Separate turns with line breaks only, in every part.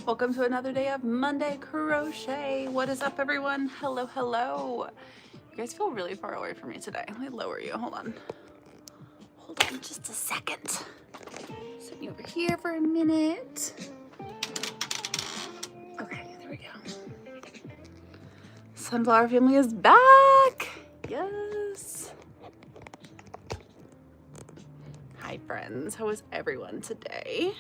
Welcome to another day of Monday Crochet. What is up, everyone? Hello, hello. You guys feel really far away from me today. Let me lower you. Hold on. Hold on just a second. Sit you over here for a minute. Okay, there we go. Sunflower family is back. Yes. Hi, friends. How is everyone today?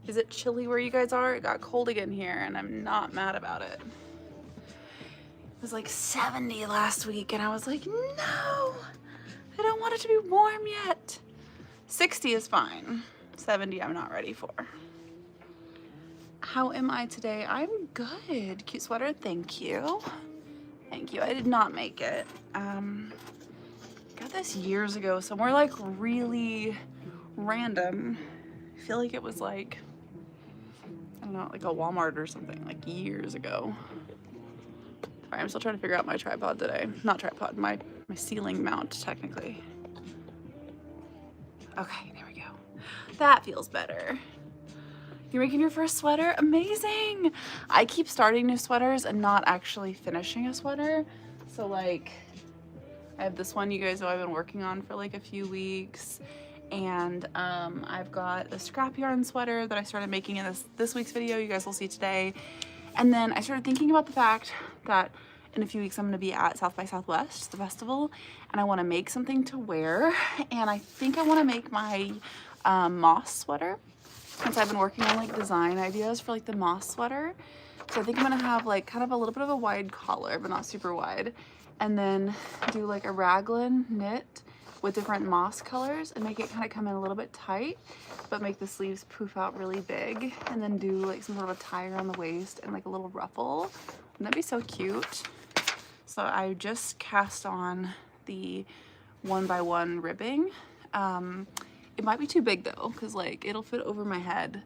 Is it chilly where you guys are? It got cold again here, and I'm not mad about it. It was like 70 last week, and I was like, no, I don't want it to be warm yet. 60 is fine. 70 I'm not ready for. How am I today? I'm good. Cute sweater, thank you. Thank you. I did not make it. Got this years ago, somewhere like really random. I feel like it was like, I don't know, like a Walmart or something, like years ago. Sorry, I'm still trying to figure out my tripod today. Not tripod, my ceiling mount, technically. Okay, there we go. That feels better. You're making your first sweater? Amazing! I keep starting new sweaters and not actually finishing a sweater. So like, I have this one you guys know I've been working on for like a few weeks. And I've got a scrap yarn sweater that I started making in this week's video you guys will see today. And then I started thinking about the fact that in a few weeks I'm going to be at South by Southwest, the festival, and I want to make something to wear. And I think I want to make my moss sweater, since I've been working on like design ideas for like the moss sweater. So I think I'm going to have like kind of a little bit of a wide collar, but not super wide, and then do like a raglan knit with different moss colors and make it kind of come in a little bit tight, but make the sleeves poof out really big, and then do like some sort of a tie around the waist and like a little ruffle. Wouldn't that be so cute? So I just cast on the 1x1 ribbing. It might be too big though, because like it'll fit over my head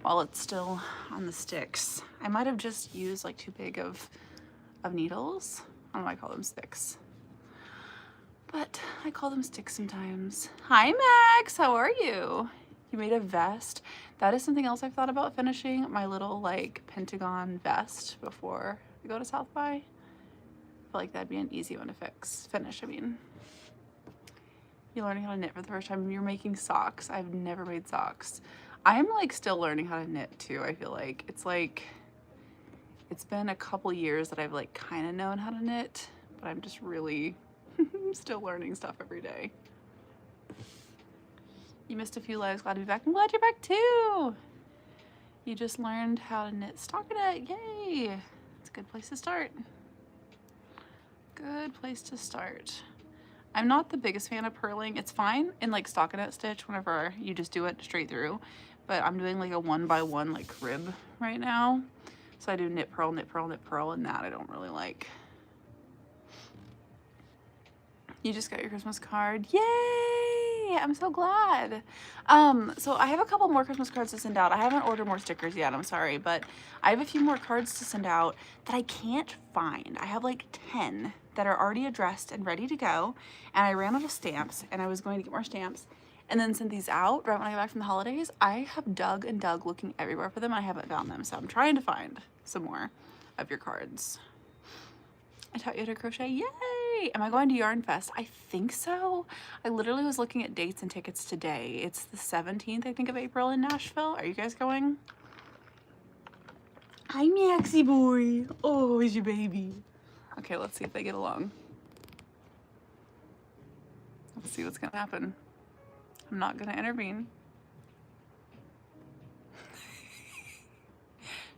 while it's still on the sticks. I might have just used like too big of needles. I don't know why I call them sticks, but I call them sticks sometimes. Hi Max, how are you? You made a vest. That is something else I've thought about finishing, my little like pentagon vest before I go to South by. I feel like that'd be an easy one to finish, I mean. You're learning how to knit for the first time. You're making socks. I've never made socks. I'm like still learning how to knit too. I feel like it's been a couple years that I've like kind of known how to knit, but I'm just really still learning stuff every day. You missed a few lives. Glad to be back. I'm glad you're back too. You just learned how to knit stockinette. Yay! It's a good place to start. Good place to start. I'm not the biggest fan of purling. It's fine in like stockinette stitch whenever you just do it straight through, but I'm doing like a 1x1 like rib right now. So I do knit, purl, knit, purl, knit, purl, and that I don't really like. You just got your Christmas card. Yay! I'm so glad. So I have a couple more Christmas cards to send out. I haven't ordered more stickers yet, I'm sorry, but I have a few more cards to send out that I can't find. I have like 10 that are already addressed and ready to go, and I ran out of stamps, and I was going to get more stamps and then send these out right when I get back from the holidays. I have dug and dug looking everywhere for them, and I haven't found them, so I'm trying to find some more of your cards. I taught you how to crochet. Yay! Am I going to Yarn Fest? I think so. I literally was looking at dates and tickets today. It's the 17th, I think, of April in Nashville. Are you guys going? Hi, Maxie boy. Oh, is your baby. Okay, let's see if they get along. Let's see what's gonna happen. I'm not gonna intervene.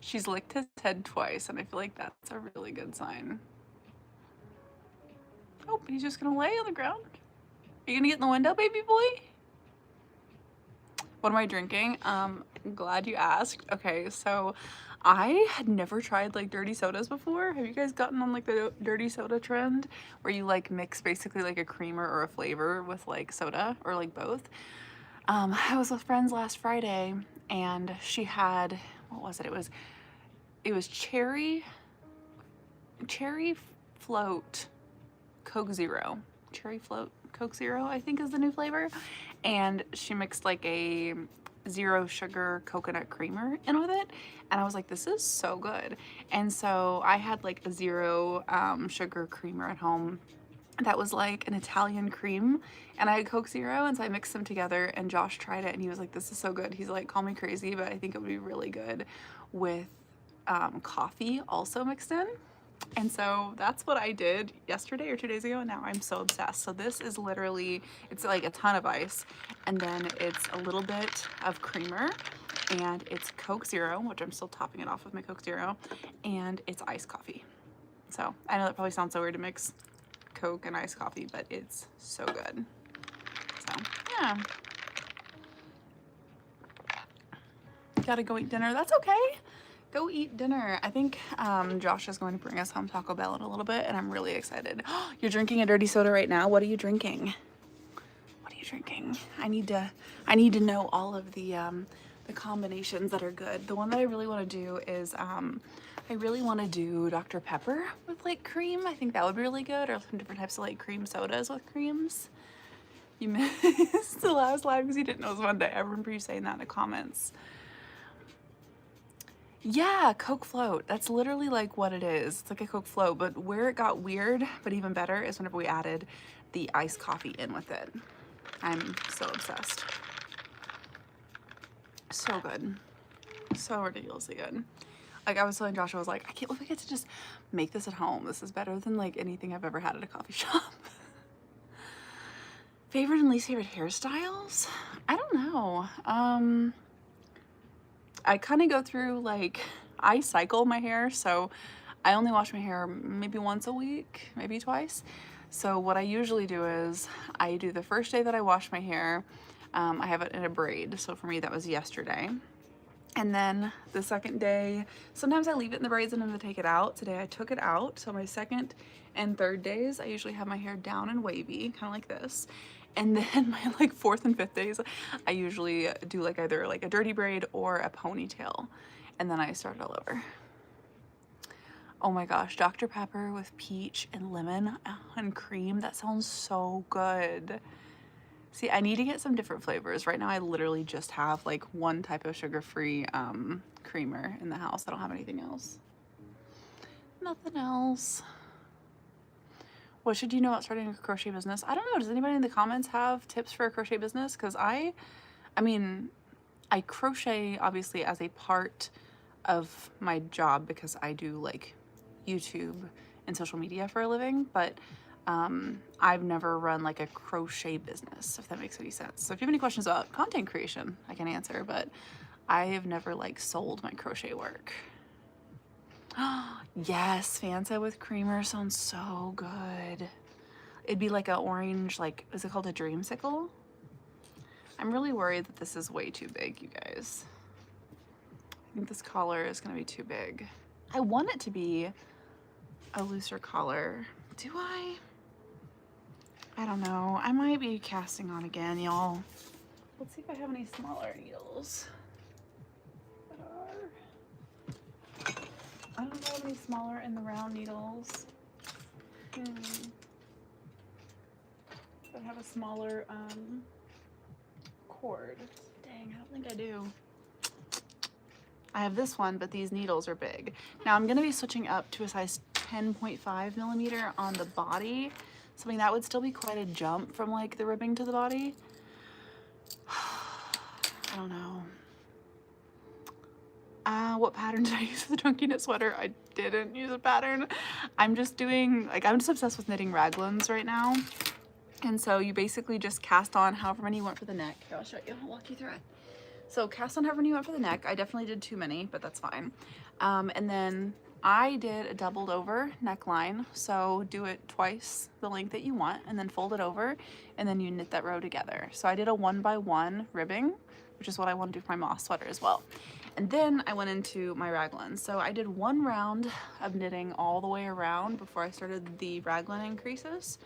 She's licked his head twice, and I feel like that's a really good sign. Oh, he's just gonna lay on the ground. Are you gonna get in the window, baby boy? What am I drinking? I'm glad you asked. Okay, so I had never tried like dirty sodas before. Have you guys gotten on like the dirty soda trend where you like mix basically like a creamer or a flavor with like soda or like both? I was with friends last Friday and she had, what was it? It was cherry float Coke Zero. Cherry float Coke Zero, I think is the new flavor. And she mixed like a zero sugar coconut creamer in with it, and I was like, this is so good. And so I had like a zero sugar creamer at home that was like an Italian cream, and I had Coke Zero, and so I mixed them together, and Josh tried it and he was like, this is so good. He's like, call me crazy, but I think it would be really good with coffee also mixed in. And so that's what I did yesterday or 2 days ago, and now I'm so obsessed. So this is literally, it's like a ton of ice, and then it's a little bit of creamer, and it's Coke Zero, which I'm still topping it off with my Coke Zero, and it's iced coffee. So I know that probably sounds so weird to mix Coke and iced coffee, but it's so good. So yeah. Gotta go eat dinner. That's okay. Go eat dinner. I think Josh is going to bring us home Taco Bell in a little bit, and I'm really excited. You're drinking a dirty soda right now? What are you drinking? What are you drinking? I need to know all of the combinations that are good. The one that I really want to do is I really want to do Dr. Pepper with like cream. I think that would be really good, or some different types of like cream sodas with creams. You missed the last live because you didn't know it was Monday. I remember you saying that in the comments. Yeah, Coke float. That's literally like what it is. It's like a Coke float, but where it got weird, but even better, is whenever we added the iced coffee in with it. I'm so obsessed. So good. So ridiculously good. Like I was telling Josh, I was like, I can't believe I get to just make this at home. This is better than like anything I've ever had at a coffee shop. Favorite and least favorite hairstyles? I don't know. I kind of go through like, I cycle my hair, so I only wash my hair maybe once a week, maybe twice. So what I usually do is I do the first day that I wash my hair, I have it in a braid. So for me, that was yesterday. And then the second day, sometimes I leave it in the braids and then I take it out. Today I took it out. So my second and third days, I usually have my hair down and wavy, kind of like this. And then my like fourth and fifth days, I usually do like either like a dirty braid or a ponytail. And then I start all over. Oh my gosh, Dr. Pepper with peach and lemon and cream. That sounds so good. See, I need to get some different flavors. Right now, I literally just have like one type of sugar-free creamer in the house. I don't have anything else. Nothing else. What should you know about starting a crochet business? I don't know. Does anybody in the comments have tips for a crochet business? Because I mean, I crochet obviously as a part of my job because I do like YouTube and social media for a living, but I've never run like a crochet business, if that makes any sense. So if you have any questions about content creation, I can answer, but I have never like sold my crochet work. Yes, Fanta with creamer sounds so good. It'd be like a orange, like, is it called a dreamsicle? I'm really worried that this is way too big, you guys. I think this collar is gonna be too big. I want it to be a looser collar. Do I? I don't know. I might be casting on again, y'all. Let's see if I have any smaller needles. I don't have any smaller in the round needles. I have a smaller cord. Dang, I don't think I do. I have this one, but these needles are big. Now I'm gonna be switching up to a size 10.5 millimeter on the body. So I mean, that would still be quite a jump from like the ribbing to the body. I don't know. What pattern did I use for the chunky knit sweater? I didn't use a pattern. I'm just doing, like, I'm just obsessed with knitting raglans right now. And so you basically just cast on however many you want for the neck. Here, I'll show you, I'll walk you through it. So cast on however many you want for the neck. I definitely did too many, but that's fine. And then I did a doubled over neckline. So do it twice the length that you want and then fold it over and then you knit that row together. So I did a 1x1 ribbing, which is what I want to do for my moss sweater as well. And then I went into my raglan. So I did one round of knitting all the way around before I started the raglan increases.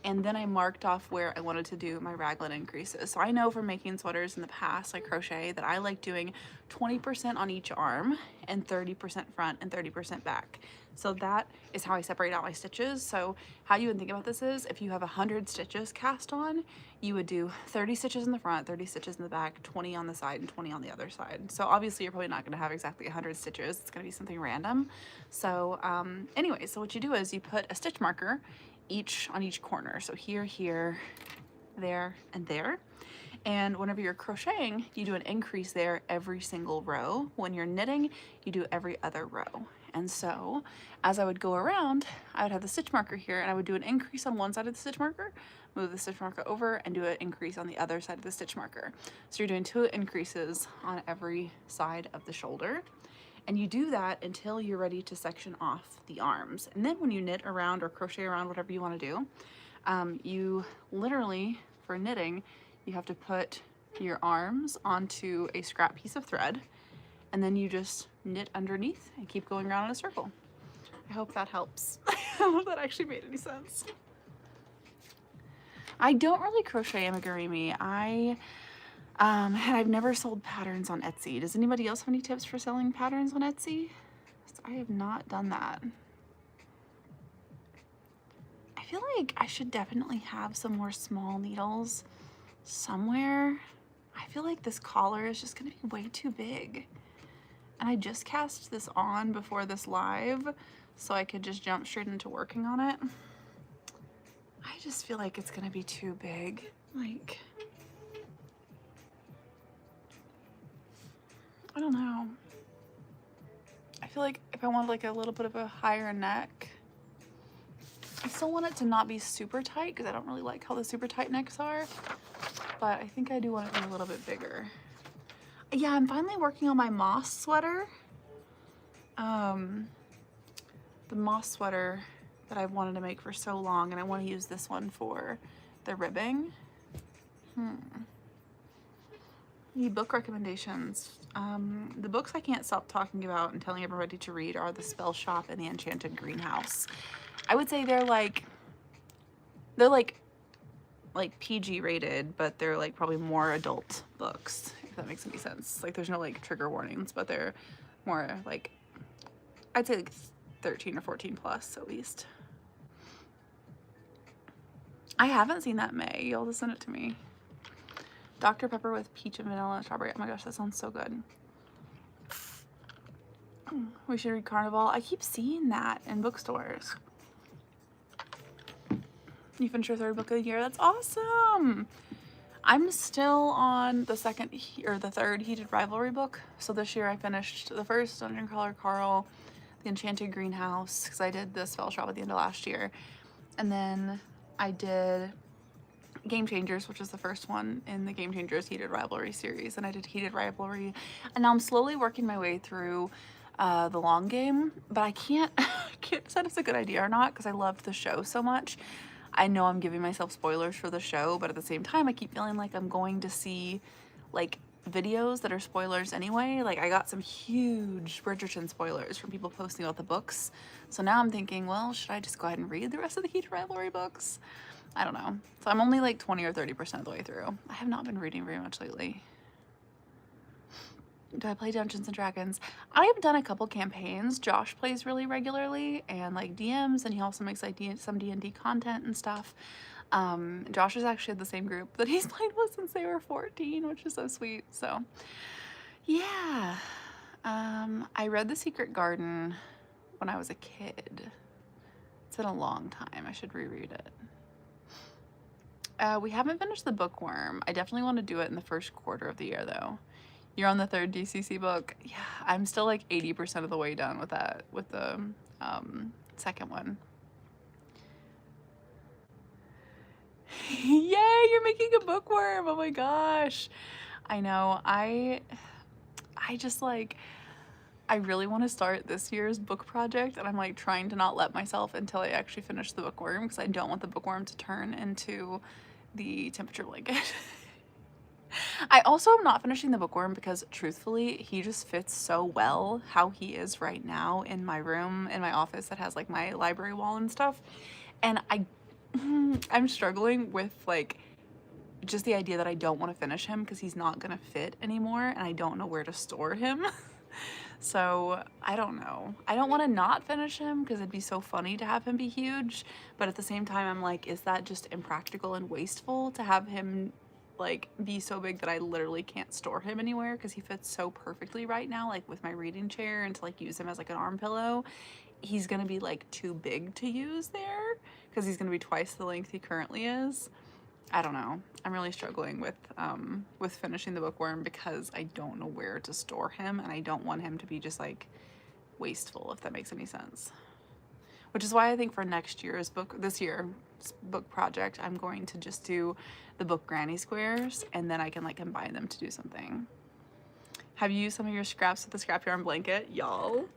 and then I marked off where I wanted to do my raglan increases. So I know from making sweaters in the past, like crochet, that I like doing 20% on each arm and 30% front and 30% back. So that is how I separate out my stitches. So how you would think about this is, if you have 100 stitches cast on, you would do 30 stitches in the front, 30 stitches in the back, 20 on the side, and 20 on the other side. So obviously you're probably not gonna have exactly 100 stitches. It's gonna be something random. So anyway, so what you do is you put a stitch marker on each corner. So here, here, there, and there. And whenever you're crocheting, you do an increase there every single row. When you're knitting, you do every other row. And so as I would go around, I would have the stitch marker here, and I would do an increase on one side of the stitch marker, move the stitch marker over, and do an increase on the other side of the stitch marker. So you're doing 2 increases on every side of the shoulder. And you do that until you're ready to section off the arms. And then when you knit around or crochet around, whatever you want to do, you literally, for knitting, you have to put your arms onto a scrap piece of thread, and then you just knit underneath and keep going around in a circle. I hope that helps. I hope that actually made any sense. I don't really crochet amigurumi. I've never sold patterns on Etsy. Does anybody else have any tips for selling patterns on Etsy? I have not done that. I feel like I should definitely have some more small needles somewhere. I feel like this collar is just gonna be way too big. And I just cast this on before this live, so I could just jump straight into working on it. I just feel like it's gonna be too big. Like, I don't know. I feel like if I want like a little bit of a higher neck, I still want it to not be super tight because I don't really like how the super tight necks are, but I think I do want it to be a little bit bigger. Yeah, I'm finally working on my moss sweater. The moss sweater that I've wanted to make for so long, and I want to use this one for the ribbing. Any book recommendations? The books I can't stop talking about and telling everybody to read are The Spell Shop and The Enchanted Greenhouse. I would say they're like PG rated, but they're like probably more adult books, if that makes any sense. Like there's no like trigger warnings, but they're more like, I'd say like 13 or 14 plus at least. I haven't seen that May. You'll have to send it to me. Dr. Pepper with peach and vanilla and strawberry. Oh my gosh, that sounds so good. We should read Carnival. I keep seeing that in bookstores. You finished your 3rd book of the year. That's awesome. I'm still on the 3rd Heated Rivalry book. So this year I finished the 1st, Dungeon Crawler Carl, The Enchanted Greenhouse, because I did the Spell Shop at the end of last year. And then I did Game Changers, which is the first one in the Game Changers Heated Rivalry series. And I did Heated Rivalry. And now I'm slowly working my way through the long game. But I can't decide if it's a good idea or not because I loved the show so much. I know I'm giving myself spoilers for the show, but at the same time, I keep feeling like I'm going to see like videos that are spoilers anyway. Like I got some huge Bridgerton spoilers from people posting about the books. So now I'm thinking, well, should I just go ahead and read the rest of the Heated Rivalry books? I don't know. So I'm only like 20 or 30% of the way through. I have not been reading very much lately. Do I play Dungeons and Dragons? I've done a couple campaigns. Josh plays really regularly and like DMs, and he also makes like some D&D content and stuff. Josh is actually in the same group that he's played with since they were 14, which is so sweet. So yeah, I read The Secret Garden when I was a kid. It's been a long time. I should reread it. We haven't finished the Bookworm. I definitely want to do it in the 1st quarter of the year though. You're on the 3rd DCC book. Yeah, I'm still like 80% of the way done with that, with the 2nd one. Yay, you're making a bookworm. Oh my gosh. I know. I just like, I really want to start this year's book project, and I'm like trying to not let myself until I actually finish the bookworm because I don't want the bookworm to turn into the temperature blanket. I also am not finishing the bookworm because truthfully, he just fits so well how he is right now in my room, in my office that has like my library wall and stuff. And I'm struggling with like just the idea that I don't want to finish him because he's not gonna fit anymore and I don't know where to store him. So I don't know. I don't want to not finish him because it'd be so funny to have him be huge, but at the same time I'm like, is that just impractical and wasteful to have him like be so big that I literally can't store him anywhere because he fits so perfectly right now, like with my reading chair, and to like use him as like an arm pillow. He's gonna be like too big to use there because he's gonna be twice the length he currently is. I don't know. I'm really struggling with finishing the bookworm because I don't know where to store him and I don't want him to be just like wasteful, if that makes any sense. Which is why I think for this year's book project, I'm going to just do the book granny squares and then I can like combine them to do something. Have you used some of your scraps with the scrap yarn blanket? Y'all,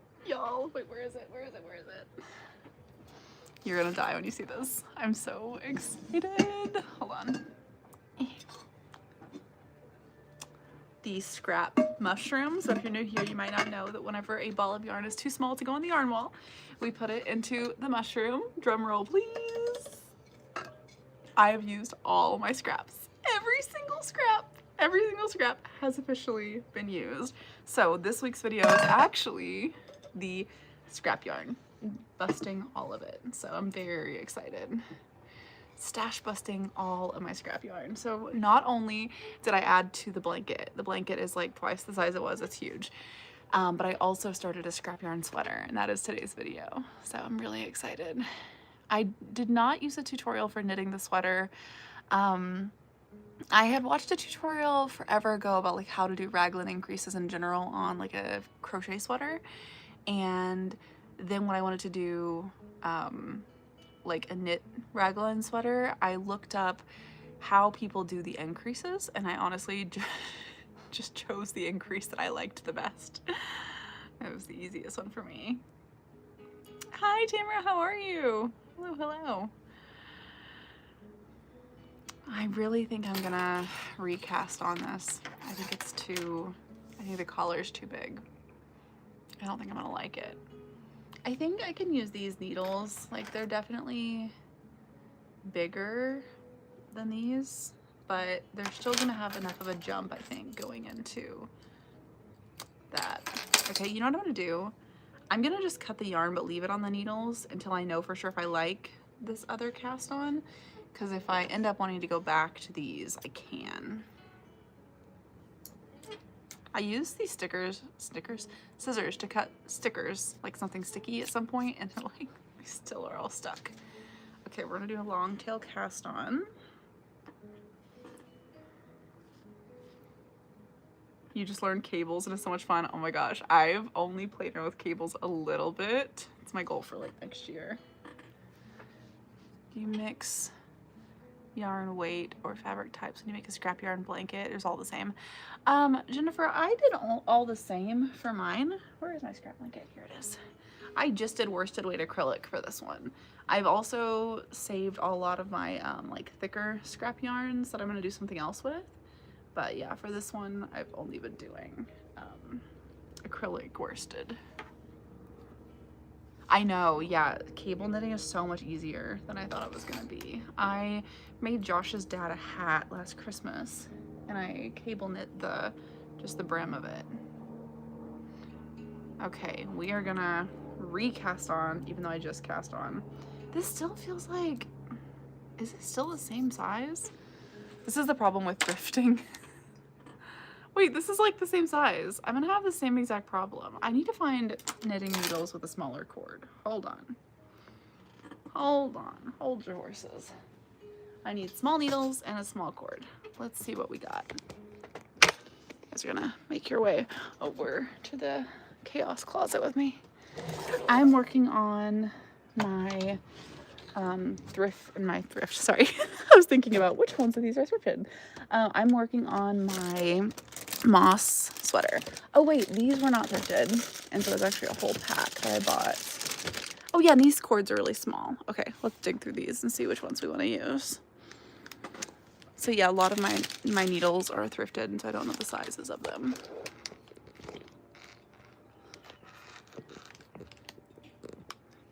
wait, where is it? You're gonna die when you see this. I'm so excited. Hold on. These scrap mushrooms, so if you're new here, you might not know that whenever a ball of yarn is too small to go on the yarn wall, we put it into the mushroom. Drum roll, please. I have used all my scraps. Every single scrap has officially been used. So this week's video is actually the scrap yarn, busting all of it. So I'm very excited. Stash busting all of my scrap yarn. So not only did I add to the blanket is like twice the size it was, it's huge. But I also started a scrap yarn sweater, and that is today's video. So I'm really excited. I did not use a tutorial for knitting the sweater. I had watched a tutorial forever ago about like how to do raglan increases in general on like a crochet sweater. And then when I wanted to do like a knit raglan sweater, I looked up how people do the increases, and I honestly just chose the increase that I liked the best. It was the easiest one for me. Hi Tamara, how are you? Hello. I really think I'm gonna recast on this. I think the collar's too big. I don't think I'm gonna like it. I think I can use these needles. Like, they're definitely bigger than these, but they're still gonna have enough of a jump, I think, going into that. Okay, you know what I'm gonna do? I'm gonna just cut the yarn but leave it on the needles until I know for sure if I like this other cast on, because if I end up wanting to go back to these, I can. I used these scissors to cut stickers, like something sticky at some point, and like they still are all stuck. Okay, we're gonna do a long tail cast on. You just learned cables and it's so much fun. Oh my gosh, I've only played around with cables a little bit. It's my goal for like next year. Do you mix yarn weight or fabric types when you make a scrap yarn blanket? It was all the same. Jennifer, I did all the same for mine. Where is my scrap blanket? Here it is. I just did worsted weight acrylic for this one. I've also saved a lot of my like thicker scrap yarns that I'm gonna do something else with. But yeah, for this one, I've only been doing acrylic worsted. I know, yeah, cable knitting is so much easier than I thought it was gonna be. I made Josh's dad a hat last Christmas, and I cable knit just the brim of it. Okay, we are gonna recast on, even though I just cast on. This still feels like, is it still the same size? This is the problem with thrifting. Wait, this is like the same size. I'm gonna have the same exact problem. I need to find knitting needles with a smaller cord. Hold on. Hold your horses. I need small needles and a small cord. Let's see what we got. You guys are gonna make your way over to the chaos closet with me. I'm working on my sorry. I was thinking about which ones of these are thrifted. I'm working on my moss sweater. Oh wait, these were not thrifted, and so there's actually a whole pack that I bought. Oh yeah, and these cords are really small. Okay, let's dig through these and see which ones we want to use. So yeah, a lot of my needles are thrifted, and so I don't know the sizes of them.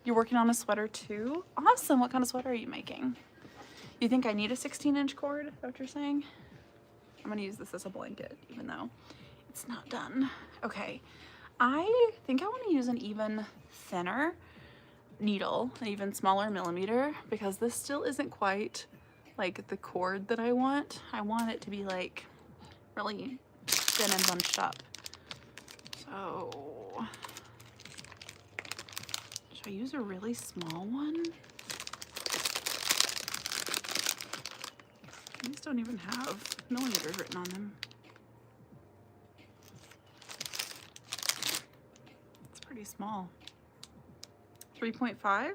You're working on a sweater too? Awesome. What kind of sweater are you making? You think I need a 16-inch cord? Is that what you're saying? I'm gonna use this as a blanket, even though it's not done. Okay, I think I wanna use an even thinner needle, an even smaller millimeter, because this still isn't quite like the cord that I want. I want it to be like really thin and bunched up. So, should I use a really small one? These don't even have millimeters written on them. It's pretty small. 3.5. That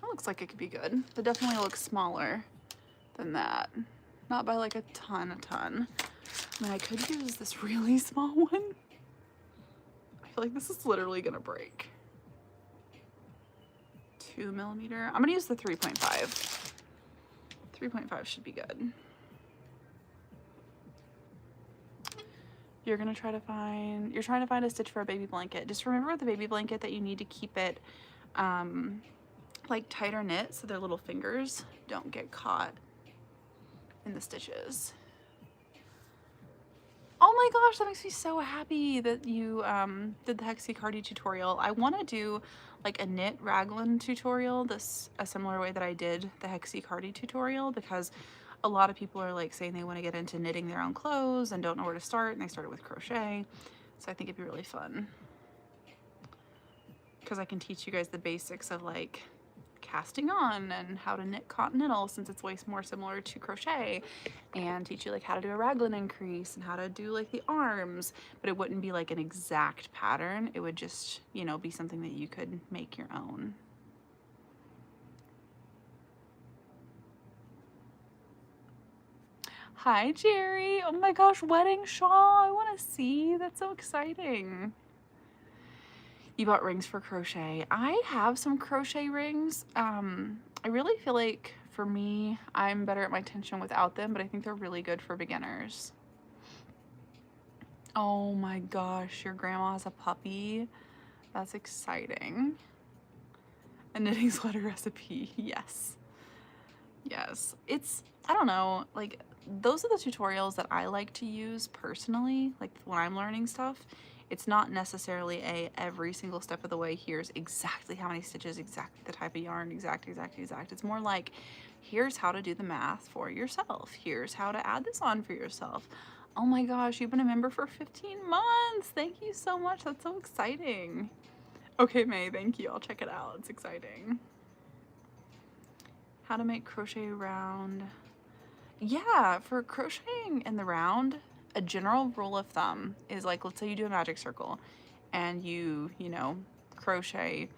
looks like it could be good. It definitely looks smaller than that. Not by like a ton. I mean, I could use this really small one. I feel like this is literally gonna break. 2 millimeter. I'm gonna use the 3.5. 3.5 should be good. You're trying to find a stitch for a baby blanket. Just remember with the baby blanket that you need to keep it like tighter knit so their little fingers don't get caught in the stitches. Oh my gosh, that makes me so happy that you did the hexie-cardi tutorial. I want to do like a knit raglan tutorial a similar way that I did the hexie-cardi tutorial, because a lot of people are like saying they want to get into knitting their own clothes and don't know where to start, and they started with crochet. So I think it'd be really fun because I can teach you guys the basics of like casting on and how to knit continental, since it's way more similar to crochet, and teach you like how to do a raglan increase and how to do like the arms, but it wouldn't be like an exact pattern. It would just, you know, be something that you could make your own. Hi Jerry, oh my gosh, wedding shawl, I want to see, that's so exciting. You bought rings for crochet. I have some crochet rings. I really feel like for me, I'm better at my tension without them, but I think they're really good for beginners. Oh my gosh, your grandma has a puppy. That's exciting. A knitting sweater recipe, yes. Yes, it's, I don't know, like those are the tutorials that I like to use personally, like when I'm learning stuff. It's not necessarily every single step of the way, here's exactly how many stitches, exactly the type of yarn, exact. It's more like, here's how to do the math for yourself. Here's how to add this on for yourself. Oh my gosh, you've been a member for 15 months. Thank you so much. That's so exciting. Okay, May, thank you. I'll check it out. It's exciting. How to make crochet round. Yeah, for crocheting in the round, a general rule of thumb is like, let's say you do a magic circle and you know, crochet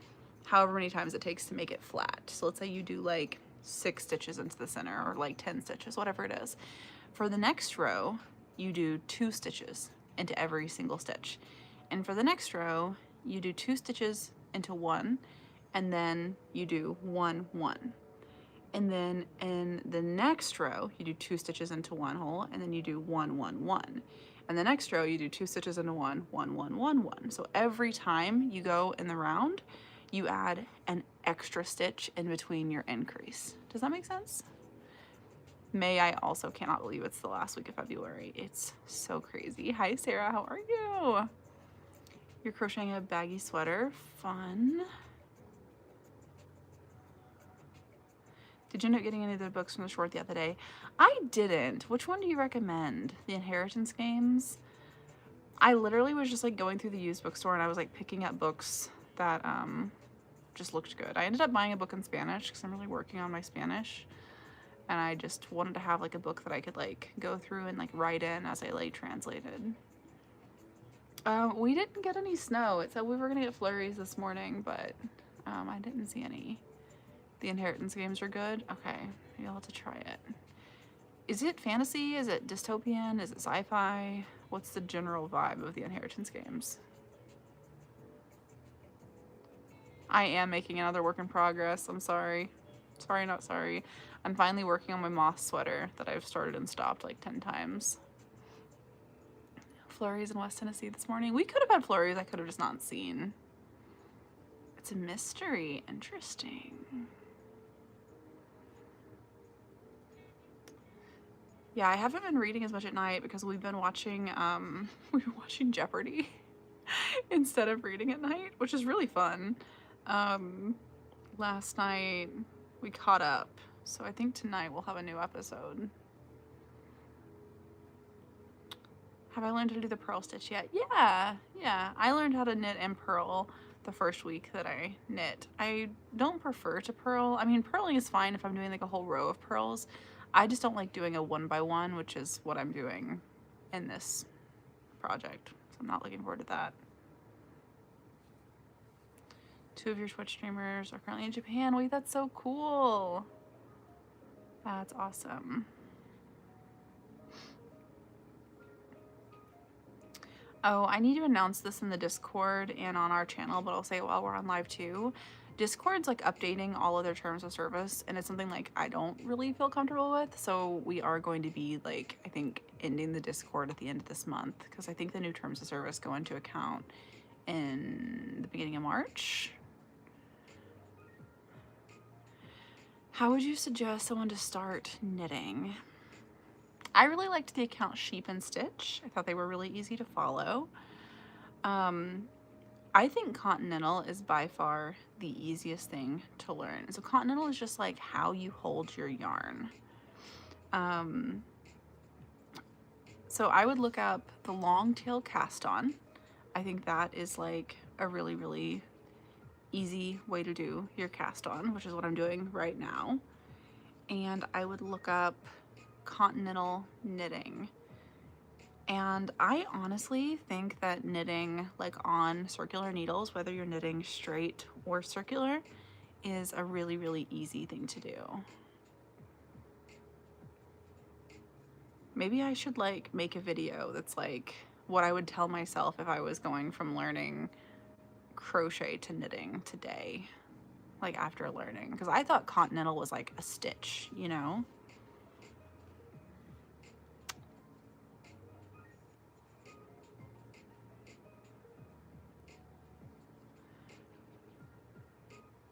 however many times it takes to make it flat. So let's say you do like 6 stitches into the center, or like 10 stitches, whatever it is. For the next row, you do 2 stitches into every single stitch. And for the next row, you do 2 stitches into one, and then you do 1, 1. And then in the next row, you do 2 stitches into one hole, and then you do 1, 1, 1. And the next row, you do 2 stitches into one, 1, 1, 1, 1. So every time you go in the round, you add an extra stitch in between your increase. Does that make sense? May, I also cannot believe it's the last week of February. It's so crazy. Hi, Sarah, how are you? You're crocheting a baggy sweater. Fun. Did you end up getting any of the books from the short the other day? I didn't. Which one do you recommend? The Inheritance Games? I literally was just like going through the used bookstore and I was like picking up books that just looked good. I ended up buying a book in Spanish because I'm really working on my Spanish, and I just wanted to have like a book that I could like go through and like write in as I like translated. We didn't get any snow. It said we were gonna get flurries this morning, but I didn't see any. The Inheritance Games are good? Okay, you'll have to try it. Is it fantasy? Is it dystopian? Is it sci-fi? What's the general vibe of the Inheritance Games? I am making another work in progress. I'm sorry. Sorry, not sorry. I'm finally working on my moth sweater that I've started and stopped like 10 times. Flurries in West Tennessee this morning. We could have had flurries. I could have just not seen. It's a mystery. Interesting. Yeah, I haven't been reading as much at night because we've been watching Jeopardy instead of reading at night, which is really fun. Last night we caught up, so I think tonight we'll have a new episode. Have I learned how to do the purl stitch yet? Yeah. I learned how to knit and purl the first week that I knit. I don't prefer to purl. I mean, purling is fine if I'm doing like a whole row of purls. I just don't like doing a 1x1, which is what I'm doing in this project. So I'm not looking forward to that. 2 of your Twitch streamers are currently in Japan. Wait, that's so cool. That's awesome. Oh, I need to announce this in the Discord and on our channel, but I'll say it while we're on live too. Discord's like updating all of their terms of service, and it's something like I don't really feel comfortable with, so we are going to be like, I think, ending the Discord at the end of this month, because I think the new terms of service go into account in the beginning of March. How would you suggest someone to start knitting? I really liked the account Sheep and Stitch. I thought they were really easy to follow. I think Continental is by far the easiest thing to learn. So Continental is just like how you hold your yarn. So I would look up the long tail cast on. I think that is like a really, really easy way to do your cast on, which is what I'm doing right now. And I would look up Continental knitting. And I honestly think that knitting like on circular needles, whether you're knitting straight or circular, is a really, really easy thing to do. Maybe I should like make a video that's like what I would tell myself if I was going from learning crochet to knitting today, like after learning, because I thought Continental was like a stitch, you know?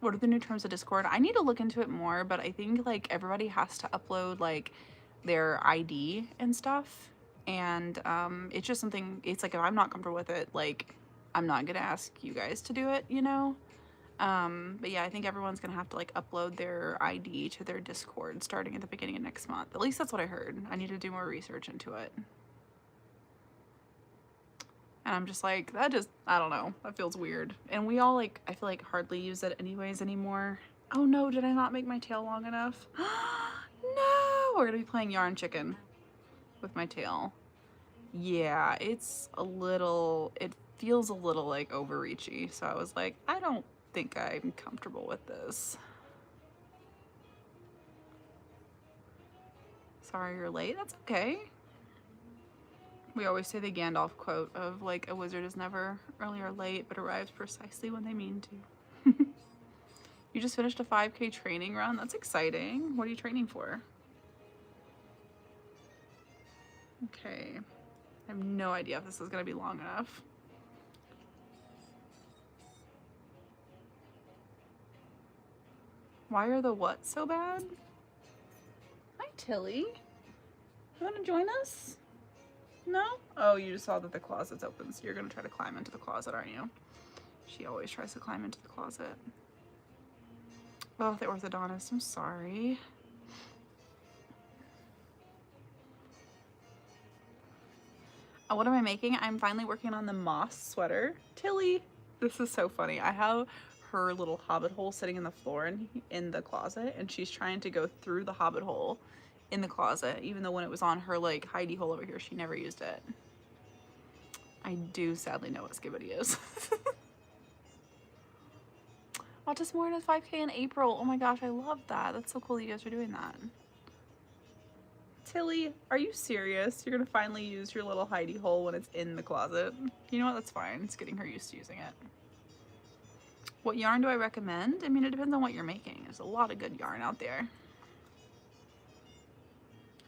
What are the new terms of Discord? I need to look into it more, but I think like everybody has to upload like their ID and stuff, and it's just something, it's like if I'm not comfortable with it, like I'm not gonna ask you guys to do it, you know? But yeah, I think everyone's gonna have to like upload their ID to their Discord starting at the beginning of next month. At least that's what I heard. I need to do more research into it. And I'm just like, that just, I don't know, that feels weird. And we all like, I feel like hardly use it anyways anymore. Oh no, did I not make my tail long enough? No, we're gonna be playing yarn chicken with my tail. Yeah, it's a little, it feels a little like overreachy. So I was like, I don't think I'm comfortable with this. Sorry you're late, that's okay. We always say the Gandalf quote of like, a wizard is never early or late, but arrives precisely when they mean to. You just finished a 5K training run? That's exciting. What are you training for? Okay. I have no idea if this is gonna be long enough. Why are the what so bad? Hi, Tilly. You wanna join us? No? Oh, you just saw that the closet's open, so you're gonna try to climb into the closet, aren't you? She always tries to climb into the closet. Oh, the orthodontist, I'm sorry. What am I making? I'm finally working on the moss sweater. Tilly, this is so funny. I have her little hobbit hole sitting in the floor in the closet, and she's trying to go through the hobbit hole in the closet, even though when it was on her like hidey hole over here, she never used it. I do sadly know what Skibbity is. Autism Awareness 5K in April. Oh my gosh, I love that. That's so cool that you guys are doing that. Tilly, are you serious? You're gonna finally use your little hidey hole when it's in the closet? You know what, that's fine. It's getting her used to using it. What yarn do I recommend? I mean, it depends on what you're making. There's a lot of good yarn out there.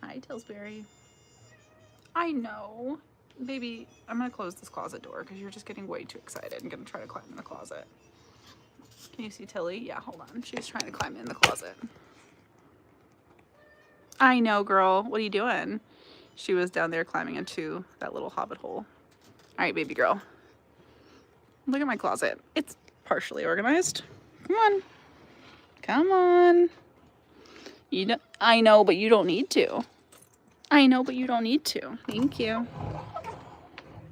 Hi, Tillsbury. I know. Baby, I'm gonna close this closet door because you're just getting way too excited and gonna try to climb in the closet. Can you see Tilly? Yeah, hold on. She's trying to climb in the closet. I know, girl. What are you doing? She was down there climbing into that little hobbit hole. All right, baby girl. Look at my closet. It's partially organized. Come on. Come on. You don't, I know, but you don't need to. I know, but you don't need to. Thank you.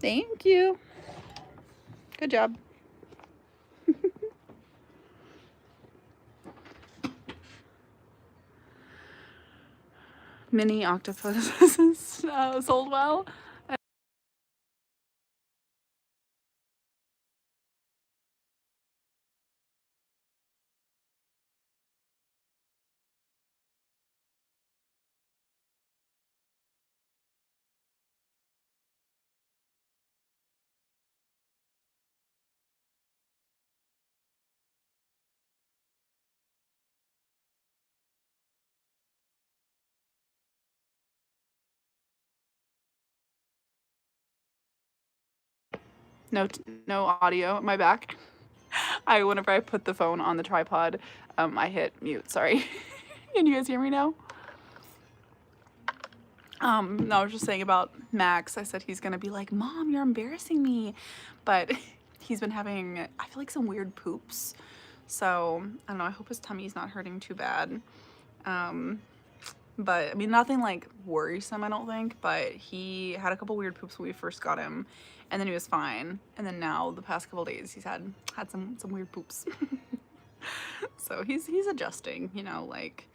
Thank you. Good job. Mini octopus sold well. No audio. My back. Whenever I put the phone on the tripod, I hit mute. Sorry. Can you guys hear me now? No, I was just saying about Max. I said he's gonna be like, Mom, you're embarrassing me. But he's been having, I feel like, some weird poops. So, I don't know, I hope his tummy's not hurting too bad. But, I mean, nothing, like, worrisome, I don't think. But he had a couple weird poops when we first got him. And then he was fine. And then now, the past couple days, he's had some weird poops. So, he's adjusting, you know, like...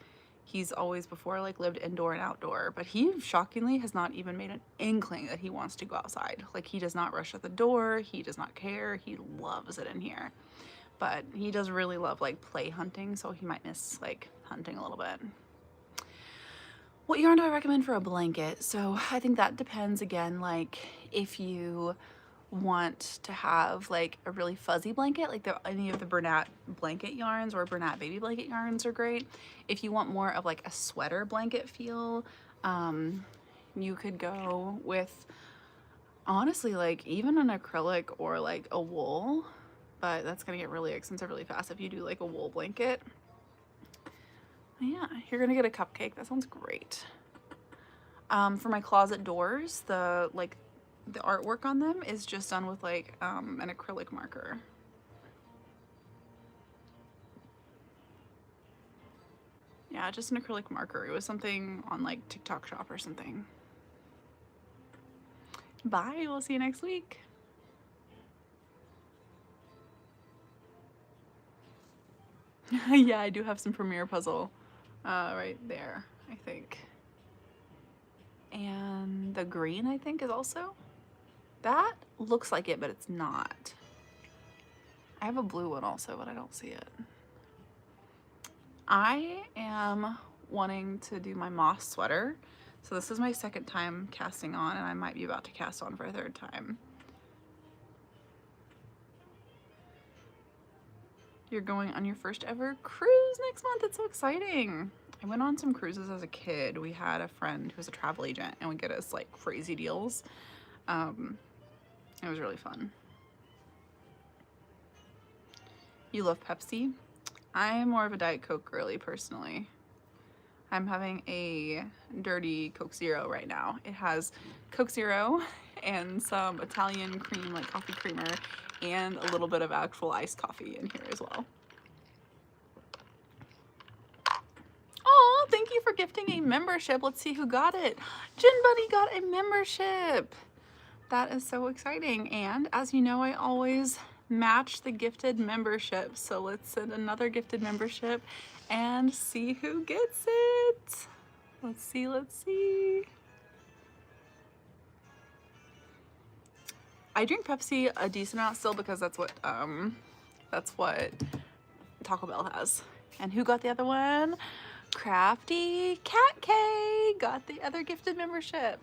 He's always before like lived indoor and outdoor, but he shockingly has not even made an inkling that he wants to go outside. Like he does not rush at the door. He does not care. He loves it in here, but he does really love like play hunting. So he might miss like hunting a little bit. What yarn do I recommend for a blanket? So I think that depends again, like if you want to have like a really fuzzy blanket, like any of the Bernat blanket yarns or Bernat baby blanket yarns are great. If you want more of like a sweater blanket feel, you could go with honestly like even an acrylic or like a wool, but that's gonna get really expensive really fast if you do like a wool blanket. Yeah, you're gonna get a cupcake. That sounds great. For my closet doors, the artwork on them is just done with like an acrylic marker. Yeah, just an acrylic marker. It was something on like TikTok shop or something. Bye, we'll see you next week. Yeah, I do have some Premiere puzzle right there, I think. And the green, I think, is also. That looks like it, but it's not. I have a blue one also, but I don't see it. I am wanting to do my moss sweater. So this is my second time casting on, and I might be about to cast on for a third time. You're going on your first ever cruise next month. It's so exciting. I went on some cruises as a kid. We had a friend who was a travel agent and would get us like crazy deals. It was really fun. You love Pepsi? I'm more of a Diet Coke girly personally. I'm having a dirty Coke Zero right now. It has Coke Zero and some Italian cream, like coffee creamer, and a little bit of actual iced coffee in here as well. Oh, thank you for gifting a membership. Let's see who got it. Gin Bunny got a membership. That is so exciting. And as you know, I always match the gifted membership. So let's send another gifted membership and see who gets it. Let's see, let's see. I drink Pepsi a decent amount still because that's what Taco Bell has. And who got the other one? Crafty Cat K got the other gifted membership.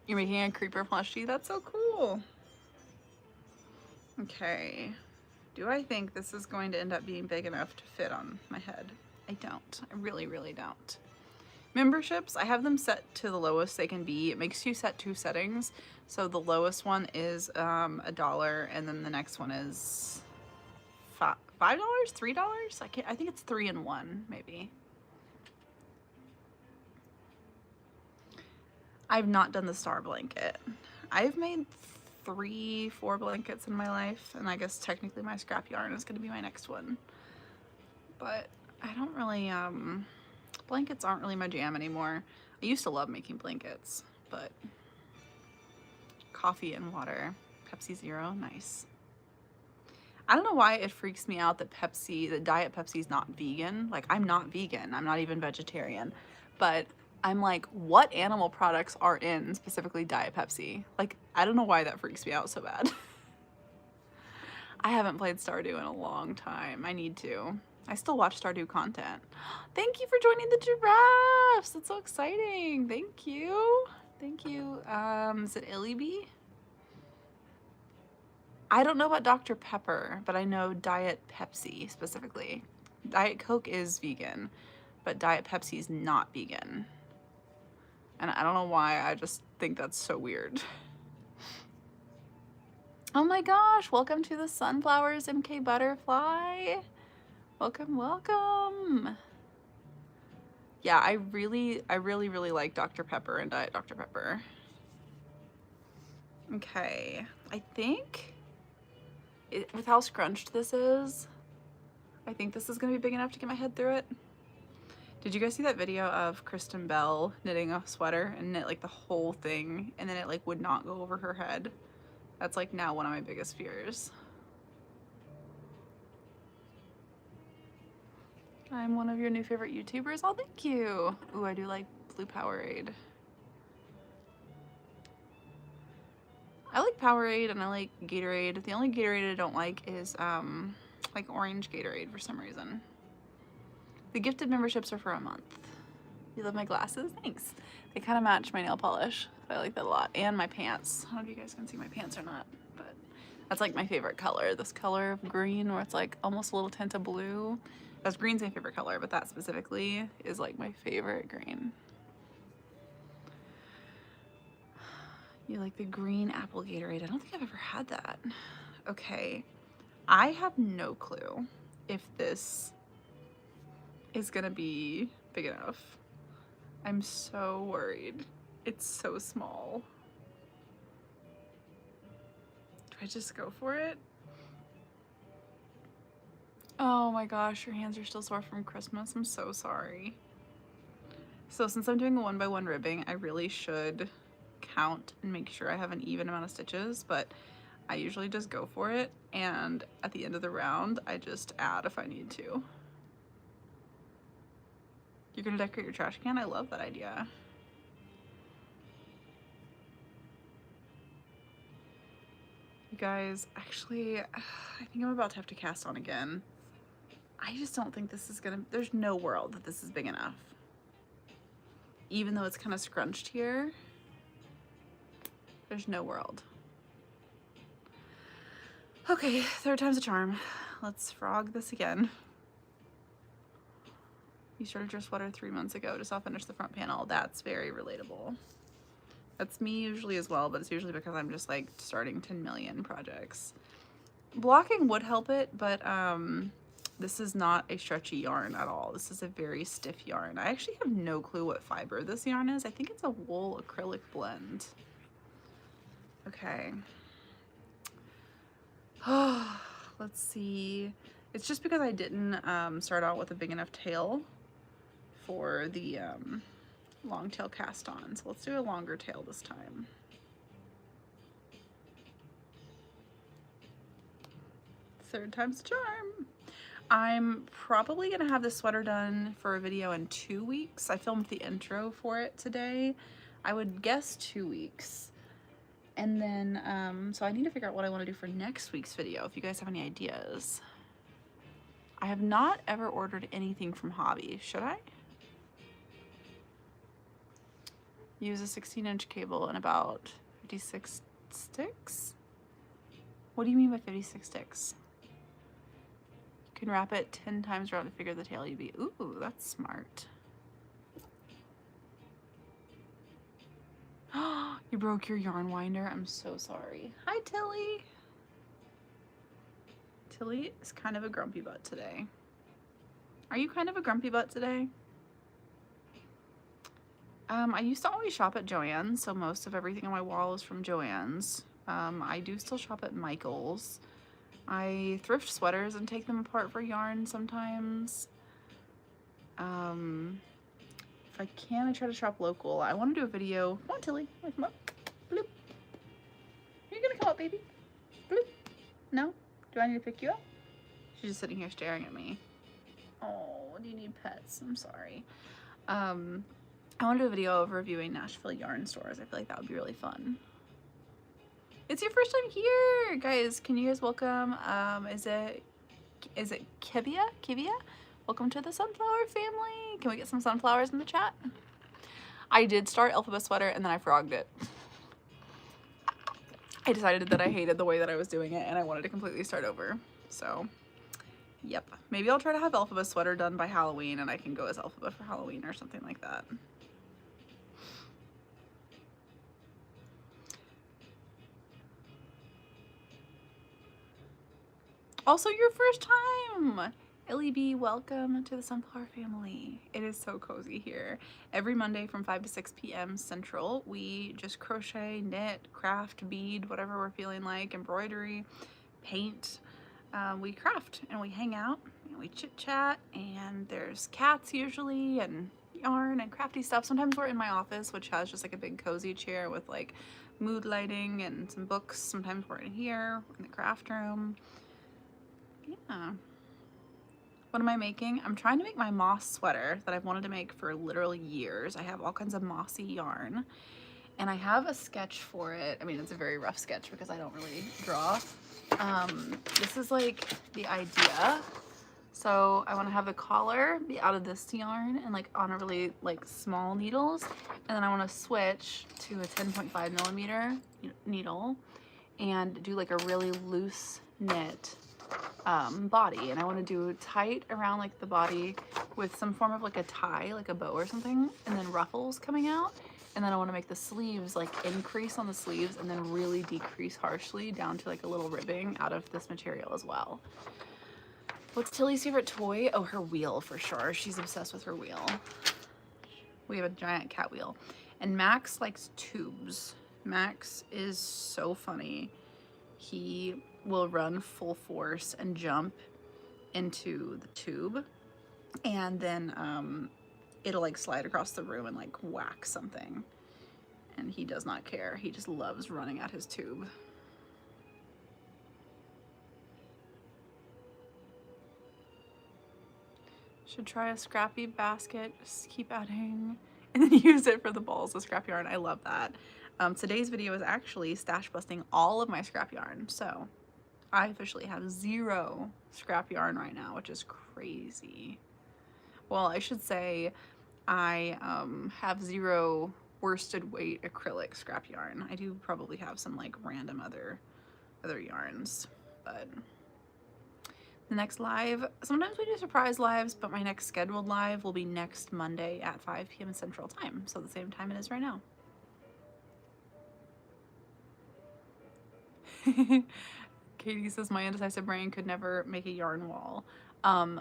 You're making a creeper plushie? That's so cool. Okay. Do I think this is going to end up being big enough to fit on my head? I don't. I really, really don't. Memberships, I have them set to the lowest they can be. It makes you set 2 settings. So the lowest one is $1, and then the next one is $5, $3. I think it's 3 in 1 maybe. I've not done the star blanket. I've made 3, 4 blankets in my life, and I guess technically my scrap yarn is going to be my next one. But I don't really, blankets aren't really my jam anymore. I used to love making blankets, but coffee and water. Pepsi Zero, nice. I don't know why it freaks me out that Diet Pepsi is not vegan. Like, I'm not vegan. I'm not even vegetarian. But I'm like, what animal products are in specifically Diet Pepsi? Like, I don't know why that freaks me out so bad. I haven't played Stardew in a long time. I need to. I still watch Stardew content. Thank you for joining the giraffes. That's so exciting. Thank you. Thank you. Is it Illyby? I don't know about Dr. Pepper, but I know Diet Pepsi specifically. Diet Coke is vegan, but Diet Pepsi is not vegan. And I don't know why, I just think that's so weird. Oh my gosh, welcome to the Sunflowers MK Butterfly. Welcome, welcome. Yeah, I really like Dr. Pepper and Diet Dr. Pepper. Okay, I think with how scrunched this is, I think this is gonna be big enough to get my head through it. Did you guys see that video of Kristen Bell knitting a sweater and knit like the whole thing and then it like would not go over her head? That's like now one of my biggest fears. I'm one of your new favorite YouTubers. Oh, thank you. Ooh, I do like blue Powerade. I like Powerade and I like Gatorade. The only Gatorade I don't like is like orange Gatorade for some reason. The gifted memberships are for a month. You love my glasses? Thanks. They kind of match my nail polish. I like that a lot. And my pants. I don't know if you guys can see my pants or not, but that's like my favorite color. This color of green where it's like almost a little tint of blue. That's green's my favorite color, but that specifically is like my favorite green. You like the green apple Gatorade. I don't think I've ever had that. Okay. I have no clue if this is gonna be big enough. I'm so worried. It's so small. Do I just go for it? Oh my gosh, your hands are still sore from Christmas. I'm so sorry. So since I'm doing a 1x1 ribbing, I really should count and make sure I have an even amount of stitches, but I usually just go for it, and at the end of the round, I just add if I need to. You're gonna decorate your trash can? I love that idea. You guys, actually, I think I'm about to have to cast on again. I just don't think this is gonna, there's no world that this is big enough. Even though it's kind of scrunched here, there's no world. Okay, third time's a charm. Let's frog this again. You started your sweater 3 months ago, just I'll finish the front panel. That's very relatable. That's me usually as well, but it's usually because I'm just like starting 10 million projects. Blocking would help it, but this is not a stretchy yarn at all. This is a very stiff yarn. I actually have no clue what fiber this yarn is. I think it's a wool acrylic blend. Okay. Let's see. It's just because I didn't start out with a big enough tail for the long tail cast on. So let's do a longer tail this time. Third time's the charm. I'm probably gonna have this sweater done for a video in 2 weeks. I filmed the intro for it today. I would guess 2 weeks. And then, so I need to figure out what I want to do for next week's video, if you guys have any ideas. I have not ever ordered anything from Hobby. Should I? Use a 16-inch cable and about 56 sticks? What do you mean by 56 sticks? You can wrap it 10 times around to figure the tail you'd be. Ooh, that's smart. You broke your yarn winder. I'm so sorry. Hi, Tilly. Tilly is kind of a grumpy butt today. Are you kind of a grumpy butt today? I used to always shop at Joann's, so most of everything on my wall is from Joann's. I do still shop at Michael's. I thrift sweaters and take them apart for yarn sometimes. If I can, I try to shop local. I want to do a video. Come on, Tilly. Come up. Bloop. You're gonna come up, baby. Bloop. No? Do I need to pick you up? She's just sitting here staring at me. Oh, do you need pets? I'm sorry. I want to do a video of reviewing Nashville yarn stores. I feel like that would be really fun. It's your first time here, guys. Can you guys welcome? Is it Kivia? Welcome to the sunflower family. Can we get some sunflowers in the chat? I did start Alphabet Sweater and then I frogged it. I decided that I hated the way that I was doing it and I wanted to completely start over. So, yep. Maybe I'll try to have Alphabet Sweater done by Halloween and I can go as Alphabet for Halloween or something like that. Also, your first time! Ellie B, welcome to the Sunflower family. It is so cozy here. Every Monday from 5 to 6 p.m. Central, we just crochet, knit, craft, bead, whatever we're feeling like, embroidery, paint. We craft and we hang out and we chit chat, and there's cats usually and yarn and crafty stuff. Sometimes we're in my office, which has just like a big cozy chair with like mood lighting and some books. Sometimes we're in here in the craft room. Yeah. What am I making? I'm trying to make my moss sweater that I've wanted to make for literal years. I have all kinds of mossy yarn and I have a sketch for it. I mean, it's a very rough sketch because I don't really draw. This is like the idea. So I want to have the collar be out of this yarn and like on a really like small needles. And then I want to switch to a 10.5 millimeter needle and do like a really loose knit body, and I want to do tight around like the body with some form of like a tie, like a bow or something, and then ruffles coming out. And then I want to make the sleeves like increase on the sleeves and then really decrease harshly down to like a little ribbing out of this material as well. What's Tilly's favorite toy? Oh, her wheel for sure. She's obsessed with her wheel. We have a giant cat wheel. And Max likes tubes. Max is so funny. He will run full force and jump into the tube, and then it'll like slide across the room and like whack something, and he does not care. He just loves running at his tube. Should try a scrappy basket, just keep adding and then use it for the balls of scrap yarn. I love that. Today's video is actually stash busting all of my scrap yarn, so I officially have 0 scrap yarn right now, which is crazy. Well, I should say I have 0 worsted weight acrylic scrap yarn. I do probably have some like random other yarns, but the next live, sometimes we do surprise lives, but my next scheduled live will be next Monday at 5 p.m. Central Time, so the same time it is right now. Katie says my indecisive brain could never make a yarn wall.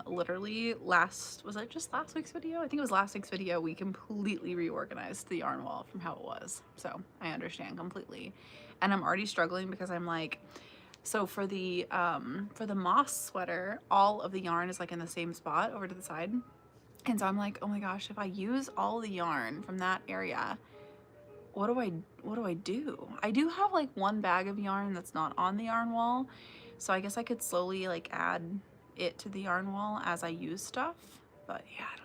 Literally was it just last week's video? I think it was last week's video. We completely reorganized the yarn wall from how it was. So I understand completely. And I'm already struggling because I'm like, so for the moss sweater, all of the yarn is like in the same spot over to the side. And so I'm like, oh my gosh, if I use all the yarn from that area, what do I do? I do have like 1 bag of yarn that's not on the yarn wall, so I guess I could slowly like add it to the yarn wall as I use stuff, but yeah, I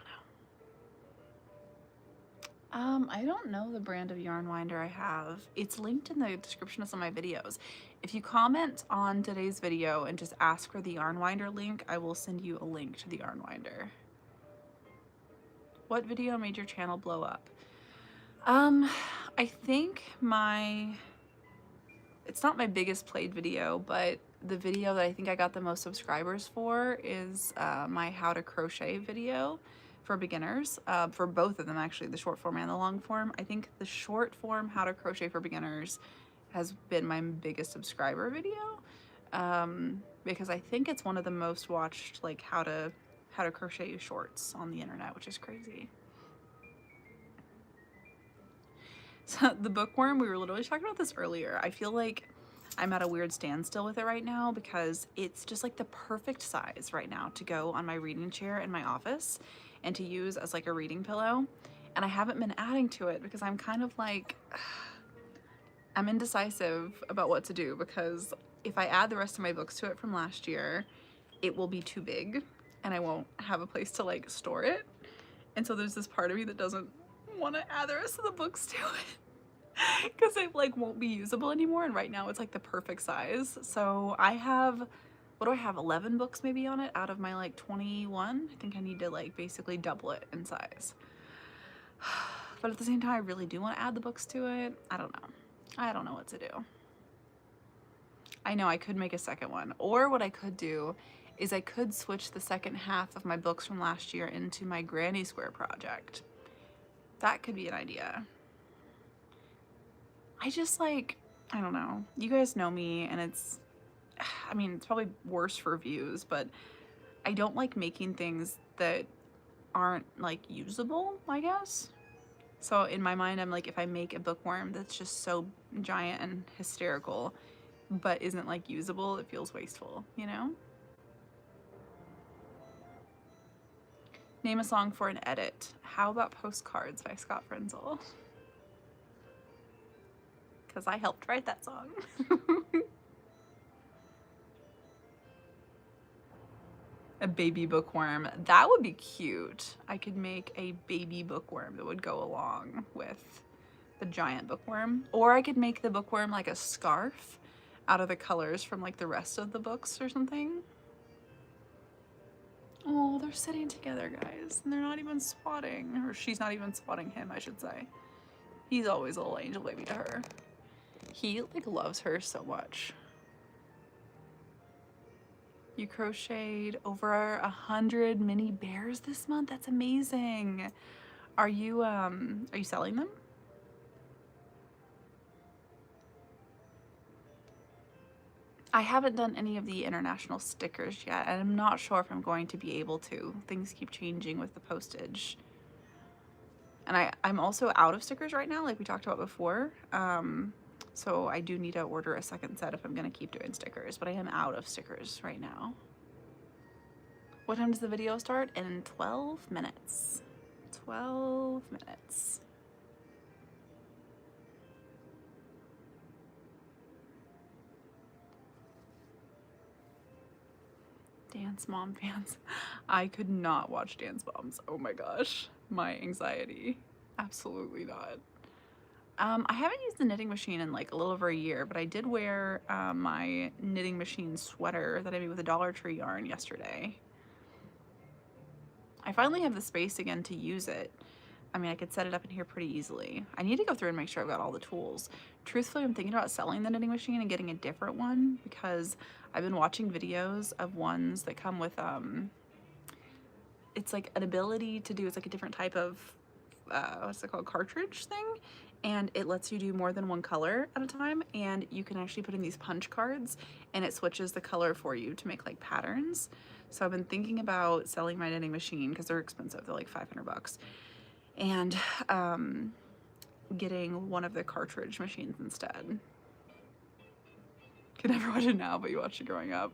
don't know. I don't know the brand of yarn winder I have. It's linked in the description of some of my videos. If you comment on today's video and just ask for the yarn winder link, I will send you a link to the yarn winder. What video made your channel blow up? I think it's not my biggest played video, but the video that I think I got the most subscribers for is my how to crochet video for beginners, for both of them actually, the short form and the long form. I think the short form how to crochet for beginners has been my biggest subscriber video. because I think it's one of the most watched, like how to crochet shorts on the internet, which is crazy. So the Bookworm, we were literally talking about this earlier. I feel like I'm at a weird standstill with it right now because it's just like the perfect size right now to go on my reading chair in my office and to use as like a reading pillow. And I haven't been adding to it because I'm kind of like, I'm indecisive about what to do, because if I add the rest of my books to it from last year, it will be too big and I won't have a place to like store it. And so there's this part of me that doesn't want to add the rest of the books to it because it like won't be usable anymore, and right now it's like the perfect size. So I have, what do I have, 11 books maybe on it out of my like 21. I think I need to like basically double it in size. But at the same time, I really do want to add the books to it. I don't know what to do. I know I could make a second one, or what I could do is I could switch the second half of my books from last year into my granny square project. That could be an idea. I just like, I don't know. You guys know me, and it's, I mean, it's probably worse for views, but I don't like making things that aren't like usable, I guess. So in my mind, I'm like, if I make a bookworm that's just so giant and hysterical, but isn't like usable, it feels wasteful, you know? Name a song for an edit. How about Postcards by Scott Frenzel? Because I helped write that song. A baby bookworm. That would be cute. I could make a baby bookworm that would go along with the giant bookworm. Or I could make the bookworm like a scarf out of the colors from like the rest of the books or something. Oh, they're sitting together, guys. And they're not even swatting. Or she's not even swatting him, I should say. He's always a little angel baby to her. He like loves her so much. You crocheted over 100 mini bears this month. That's amazing. Are you selling them? I haven't done any of the international stickers yet, and I'm not sure if I'm going to be able to. Things keep changing with the postage. And I'm also out of stickers right now, like we talked about before. So I do need to order a second set if I'm gonna keep doing stickers, but I am out of stickers right now. What time does the video start? In 12 minutes. 12 minutes. Dance Mom fans. I could not watch Dance Moms. Oh my gosh. My anxiety. Absolutely not. I haven't used the knitting machine in like a little over a year, but I did wear my knitting machine sweater that I made with a Dollar Tree yarn yesterday. I finally have the space again to use it. I mean, I could set it up in here pretty easily. I need to go through and make sure I've got all the tools. Truthfully, I'm thinking about selling the knitting machine and getting a different one because I've been watching videos of ones that come with, it's like an ability to do, it's like a different type of, what's it called, cartridge thing. And it lets you do more than one color at a time. And you can actually put in these punch cards and it switches the color for you to make like patterns. So I've been thinking about selling my knitting machine because they're expensive. They're like 500 bucks. And getting one of the cartridge machines instead. Could never watch it now, but you watched it growing up.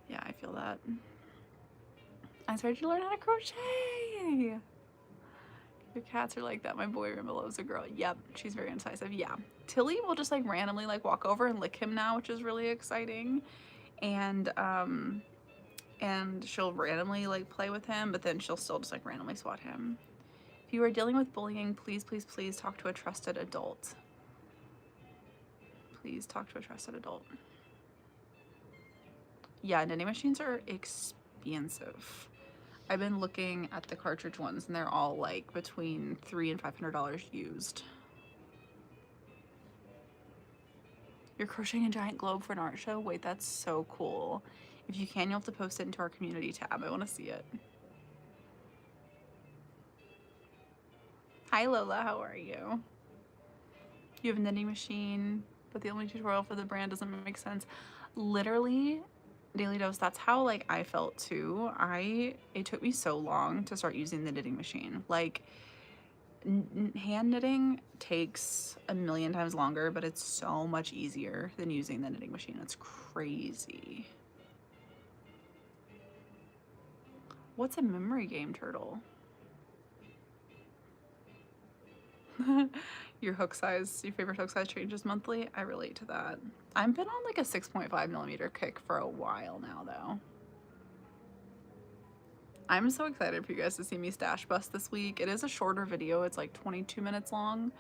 Yeah, I feel that. I started to learn how to crochet. Your cats are like that. My boy Rimba loves a girl. Yep, she's very incisive. Yeah. Tilly will just like randomly like walk over and lick him now, which is really exciting. And she'll randomly like play with him, but then she'll still just like randomly swat him. If you are dealing with bullying, please, please, please talk to a trusted adult. Please talk to a trusted adult. Yeah, knitting machines are expensive. I've been looking at the cartridge ones and they're all like between $300 and $500 used. You're crocheting a giant globe for an art show? Wait, that's so cool. If you can, you'll have to post it into our community tab. I want to see it. Hi Lola, how are you? You have a knitting machine, but the only tutorial for the brand doesn't make sense. Literally, Daily Dose, that's how like I felt too. It took me so long to start using the knitting machine. Like hand knitting takes a million times longer, but it's so much easier than using the knitting machine. It's crazy. What's a memory game, Turtle? Your favorite hook size changes monthly? I relate to that. I've been on like a 6.5mm kick for a while now though. I'm so excited for you guys to see me stash bust this week. It is a shorter video. It's like 22 minutes long.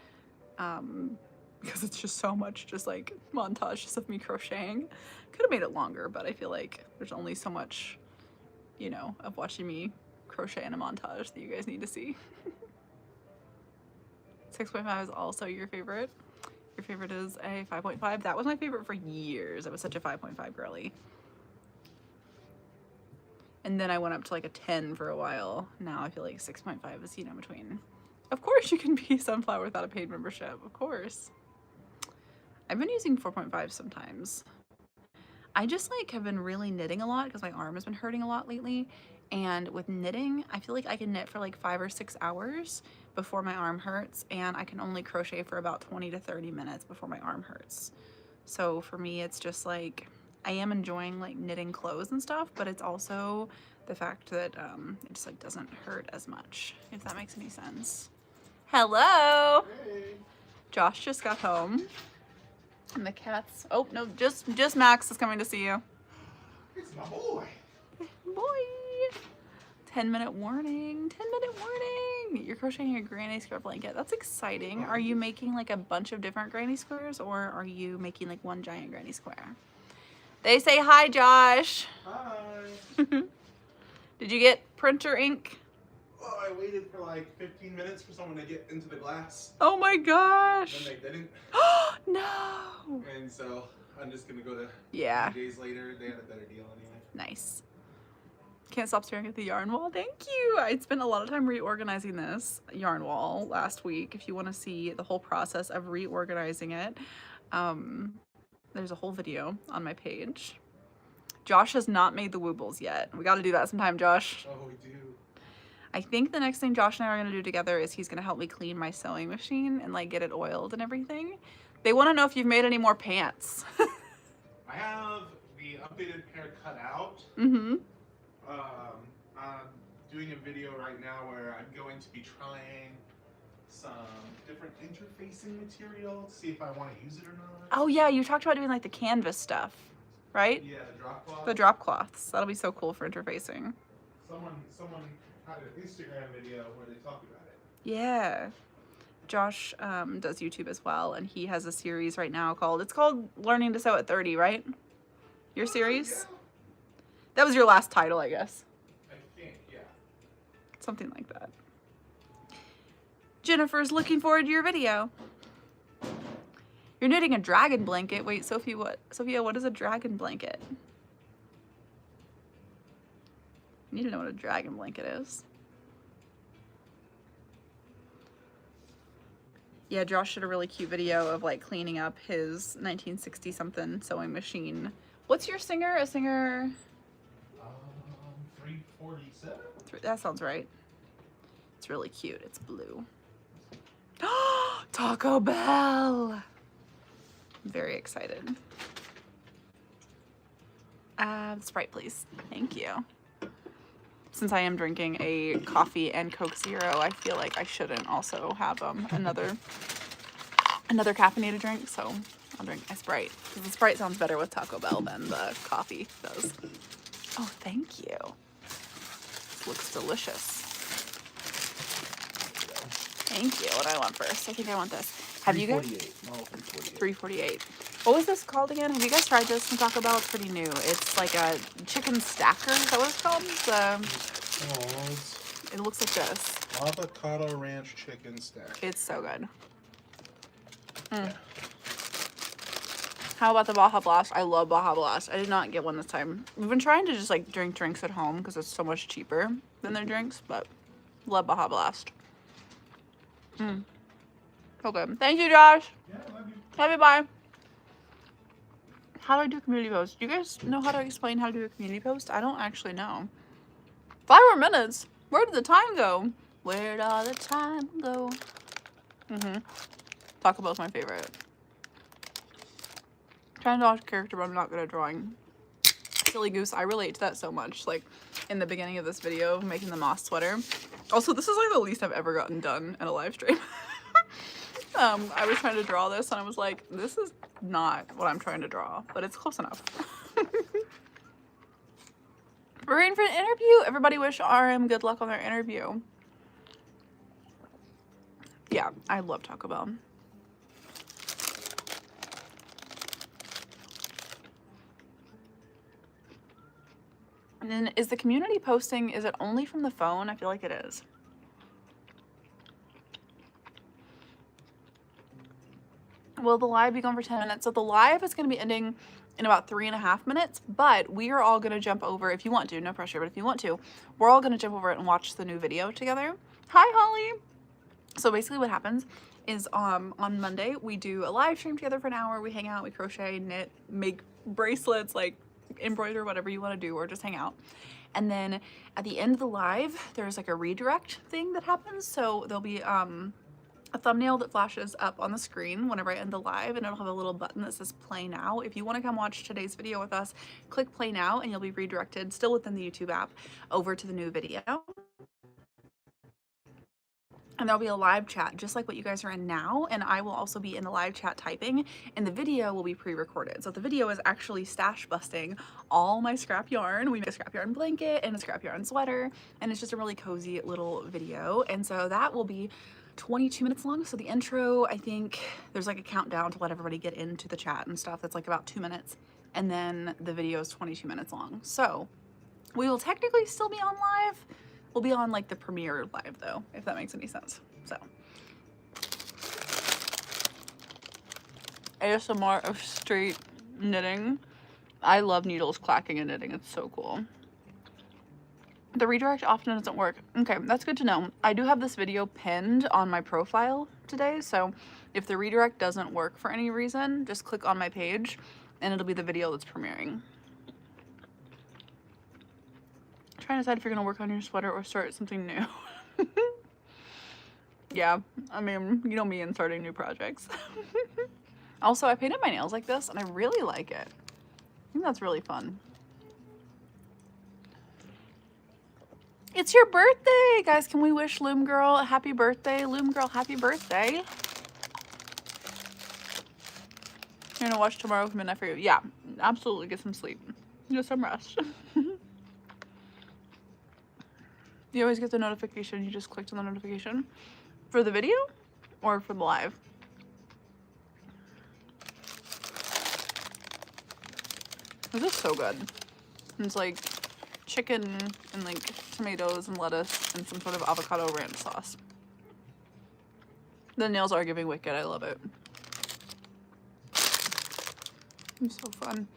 Because it's just so much just like montage of me crocheting. Could have made it longer, but I feel like there's only so much, you know, of watching me crochet in a montage that you guys need to see. 6.5 is also your favorite. Your favorite is a 5.5. That was my favorite for years. I was such a 5.5 girly. And then I went up to like a 10 for a while. Now I feel like 6.5 is, you know, between. Of course you can be Sunflower without a paid membership. Of course. I've been using 4.5 sometimes. I just like have been really knitting a lot because my arm has been hurting a lot lately. And with knitting, I feel like I can knit for like 5 or 6 hours before my arm hurts, and I can only crochet for about 20 to 30 minutes before my arm hurts. So for me, it's just like, I am enjoying like knitting clothes and stuff, but it's also the fact that it just like doesn't hurt as much, if that makes any sense. Hello!
Hey.
Josh just got home. And the cats, oh no, just Max is coming to see you.
It's my boy.
Boy. 10-minute warning, 10-minute warning. You're crocheting a granny square blanket. That's exciting. Are you making like a bunch of different granny squares, or are you making like one giant granny square? They say hi, Josh.
Hi.
Did you get printer ink?
Oh, I waited for like 15 minutes for someone to get into the glass.
Oh my gosh.
Then they didn't.
No.
And so I'm just gonna go to
Yeah.
2 days later. They had a better deal anyway.
Nice. Can't stop staring at the yarn wall. Thank you. I spent a lot of time reorganizing this yarn wall last week. If you want to see the whole process of reorganizing it, there's a whole video on my page. Josh has not made the woobles yet. We got to do that sometime, Josh.
Oh, we do.
I think the next thing Josh and I are going to do together is he's going to help me clean my sewing machine and like get it oiled and everything. They want to know if you've made any more pants.
I have the updated pair cut out.
Mm-hmm.
I'm doing a video right now where I'm going to be trying some different interfacing material to see if I want to use it or not.
Oh yeah, you talked about doing like the canvas stuff, right?
Yeah, the drop cloth.
The drop cloths. That'll be so cool for interfacing.
Someone had an Instagram video where they talked about it.
Yeah. Josh does YouTube as well, and he has a series right now called Learning to Sew at 30, right? Your series?
Yeah.
That was your last title, I guess.
I think, yeah.
Something like that. Jennifer's looking forward to your video. You're knitting a dragon blanket. Wait, Sophia, what is a dragon blanket? You need to know what a dragon blanket is. Yeah, Josh did a really cute video of like cleaning up his 1960 something sewing machine. What's your Singer? A Singer?
347?
That sounds right. It's really cute. It's blue. Taco Bell! I'm very excited. Sprite, please. Thank you. Since I am drinking a coffee and Coke Zero, I feel like I shouldn't also have another caffeinated drink, so I'll drink my Sprite. Because the Sprite sounds better with Taco Bell than the coffee does. Oh, thank you. This looks delicious. Thank you. What do I want first? I think I want this. Have you guys? 348. What was this called again? Have you guys tried this from Taco Bell? It's pretty new. It's like a chicken stacker. Is that what it's called? It looks like this.
Avocado ranch chicken stack.
It's so good. Yeah. How about the Baja Blast? I love Baja Blast. I did not get one this time. We've been trying to just like drink drinks at home because it's so much cheaper than their drinks, but love Baja Blast. So good. Thank you, Josh.
Yeah, I love you.
Love you, bye. How do I do a community post? Do you guys know how to explain how to do a community post? I don't actually know. 5 more minutes. Where did the time go? Where did all the time go? Taco Bell's my favorite. Trying to draw a character, but I'm not good at drawing. Silly goose, I relate to that so much. Like in the beginning of this video, making the moss sweater. Also, this is like the least I've ever gotten done in a live stream. I was trying to draw this and I was like, this is not what I'm trying to draw, but it's close enough. We're waiting for an interview. Everybody wish RM good luck on their interview. Yeah, I love Taco Bell. And then is the community posting, is it only from the phone? I feel like it is. Will the live be going for 10 minutes? So the live is going to be ending in about 3.5 minutes, but we are all going to jump over, if you want to, no pressure, but if you want to, we're all going to jump over and watch the new video together. Hi, Holly. So basically what happens is on Monday, we do a live stream together for an hour. We hang out, we crochet, knit, make bracelets, like embroider, whatever you want to do, or just hang out. And then at the end of the live, there's like a redirect thing that happens. So there'll be a thumbnail that flashes up on the screen whenever I end the live, and it'll have a little button that says play now. If you want to come watch today's video with us, click play now and you'll be redirected, still within the YouTube app, over to the new video. And there'll be a live chat just like what you guys are in now, and I will also be in the live chat typing, and the video will be pre-recorded. So the video is actually stash busting all my scrap yarn. We made a scrap yarn blanket and a scrap yarn sweater, and it's just a really cozy little video. And so that will be 22 minutes long. So the intro, I think there's like a countdown to let everybody get into the chat and stuff. That's like about 2 minutes. And then the video is 22 minutes long. So we will technically still be on live. We'll be on like the premiere live though, if that makes any sense. So ASMR of straight knitting. I love needles clacking and knitting. It's so cool. The redirect often doesn't work. Okay, that's good to know. I do have this video pinned on my profile today, so if the redirect doesn't work for any reason, just click on my page and it'll be the video that's premiering. Trying to decide if you're gonna work on your sweater or start something new. Yeah, I mean, you know me and starting new projects. Also, I painted my nails like this and I really like it. I think that's really fun. It's your birthday! Guys, can we wish Loom Girl a happy birthday? Loom Girl, happy birthday. You're gonna watch tomorrow with midnight for you. Yeah, absolutely, get some sleep. Get some rest. You always get the notification, you just clicked on the notification. For the video or for the live? This is so good. It's like chicken and like tomatoes and lettuce and some sort of avocado ranch sauce. The nails are giving wicked. I love it. It's so fun.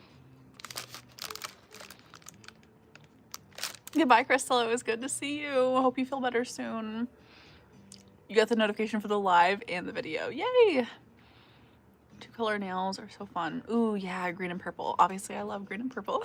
Goodbye, Crystal. It was good to see you. I hope you feel better soon. You got the notification for the live and the video. Yay! 2-color nails are so fun. Ooh, yeah, green and purple. Obviously, I love green and purple.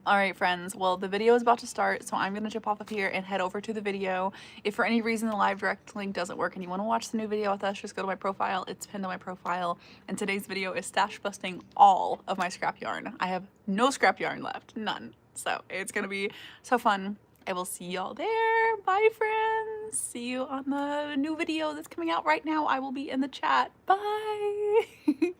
All right, friends. Well, the video is about to start, so I'm going to jump off of here and head over to the video. If for any reason the live direct link doesn't work and you want to watch the new video with us, just go to my profile. It's pinned on my profile. And today's video is stash busting all of my scrap yarn. I have no scrap yarn left. None. So it's going to be so fun. I will see y'all there. Bye, friends. See you on the new video that's coming out right now. I will be in the chat. Bye.